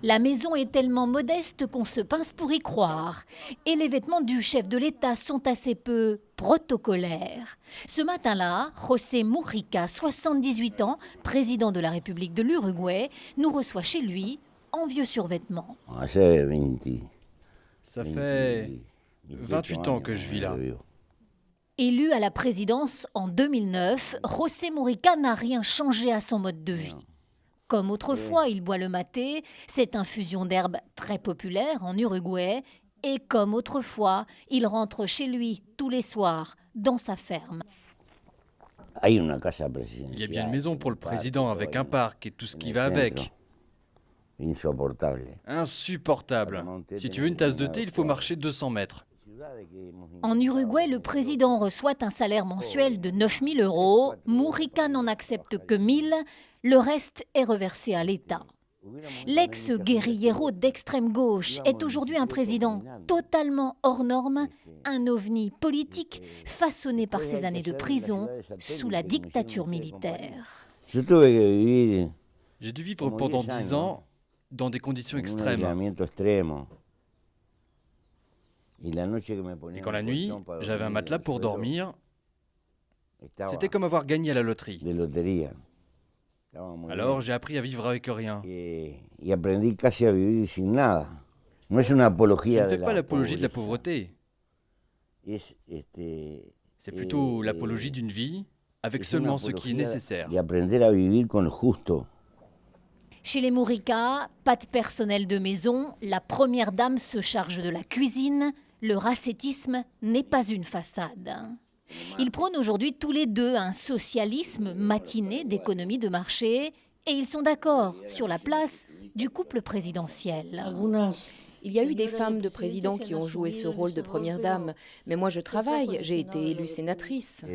La maison est tellement modeste qu'on se pince pour y croire. Et les vêtements du chef de l'État sont assez peu protocolaires. Ce matin-là, José Mujica, 78 ans, président de la République de l'Uruguay, nous reçoit chez lui en vieux survêtements. Ça fait 28 ans que je vis là. Élu à la présidence en 2009, José Mujica n'a rien changé à son mode de vie. Comme autrefois, il boit le maté, cette infusion d'herbe très populaire en Uruguay. Et comme autrefois, il rentre chez lui tous les soirs, dans sa ferme. Il y a bien une maison pour le président avec un parc et tout ce qui va avec. Insupportable. Si tu veux une tasse de thé, il faut marcher 200 mètres. En Uruguay, le président reçoit un salaire mensuel de 9 000 €. Mujica n'en accepte que 1 000. Le reste est reversé à l'État. L'ex-guérillero d'extrême gauche est aujourd'hui un président totalement hors norme, un ovni politique façonné par ses années de prison sous la dictature militaire. J'ai dû vivre pendant 10 ans dans des conditions extrêmes. Et quand la nuit, j'avais un matelas pour dormir, c'était comme avoir gagné à la loterie. Alors j'ai appris à vivre avec rien. Je ne fais pas l'apologie de la pauvreté. C'est plutôt l'apologie d'une vie avec seulement ce qui est nécessaire. Chez les Mujica, pas de personnel de maison, la première dame se charge de la cuisine. Le racetisme n'est pas une façade. Ils prônent aujourd'hui tous les deux un socialisme matiné d'économie de marché et ils sont d'accord sur la place du couple présidentiel. Il y a eu des femmes de présidents qui ont joué ce rôle de première dame, mais moi je travaille, j'ai été élue sénatrice.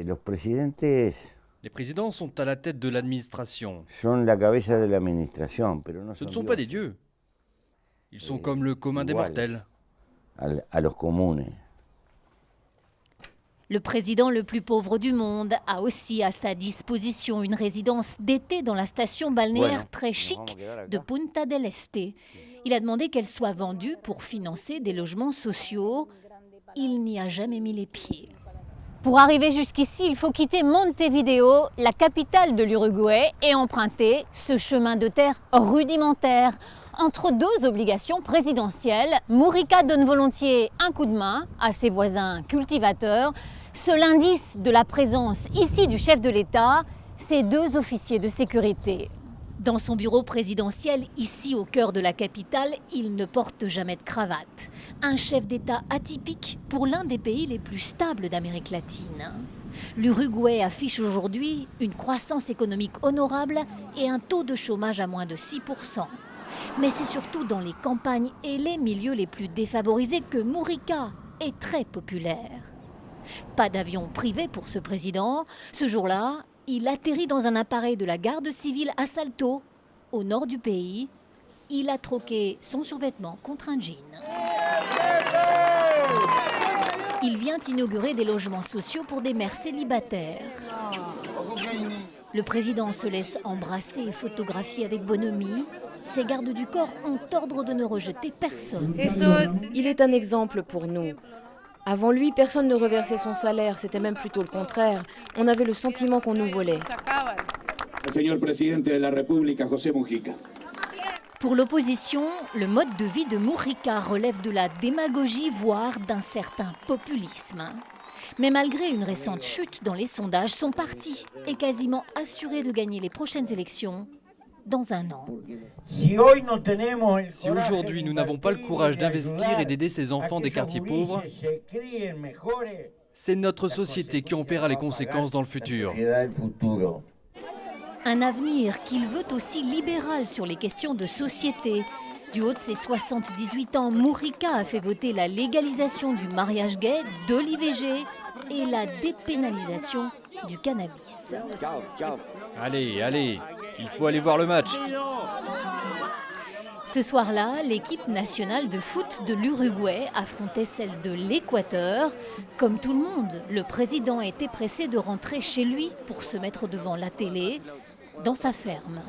Les présidents sont à la tête de l'administration. Ce ne sont pas des dieux. Ils sont comme le commun des mortels. Le président le plus pauvre du monde a aussi à sa disposition une résidence d'été dans la station balnéaire très chic de Punta del Este. Il a demandé qu'elle soit vendue pour financer des logements sociaux. Il n'y a jamais mis les pieds. Pour arriver jusqu'ici, il faut quitter Montevideo, la capitale de l'Uruguay, et emprunter ce chemin de terre rudimentaire. Entre deux obligations présidentielles, Mujica donne volontiers un coup de main à ses voisins cultivateurs. Seul indice de la présence ici du chef de l'État, ces deux officiers de sécurité. Dans son bureau présidentiel, ici au cœur de la capitale, il ne porte jamais de cravate. Un chef d'État atypique pour l'un des pays les plus stables d'Amérique latine. L'Uruguay affiche aujourd'hui une croissance économique honorable et un taux de chômage à moins de 6%. Mais c'est surtout dans les campagnes et les milieux les plus défavorisés que Mujica est très populaire. Pas d'avion privé pour ce président. Ce jour-là, il atterrit dans un appareil de la garde civile à Salto, au nord du pays. Il a troqué son survêtement contre un jean. Il vient inaugurer des logements sociaux pour des mères célibataires. Le président se laisse embrasser et photographier avec bonhomie. Ses gardes du corps ont ordre de ne rejeter personne. Il est un exemple pour nous. Avant lui, personne ne reversait son salaire, c'était même plutôt le contraire. On avait le sentiment qu'on nous volait. Pour l'opposition, le mode de vie de Mujica relève de la démagogie, voire d'un certain populisme. Mais malgré une récente chute dans les sondages, son parti est quasiment assuré de gagner les prochaines élections dans un an. Si aujourd'hui nous n'avons pas le courage d'investir et d'aider ces enfants des quartiers pauvres, c'est notre société qui en paiera les conséquences dans le futur. Un avenir qu'il veut aussi libéral sur les questions de société. Du haut de ses 78 ans, Mujica a fait voter la légalisation du mariage gay, de l'IVG et la dépénalisation du cannabis. Allez, allez, il faut aller voir le match. Ce soir-là, l'équipe nationale de foot de l'Uruguay affrontait celle de l'Équateur. Comme tout le monde, le président était pressé de rentrer chez lui pour se mettre devant la télé, dans sa ferme.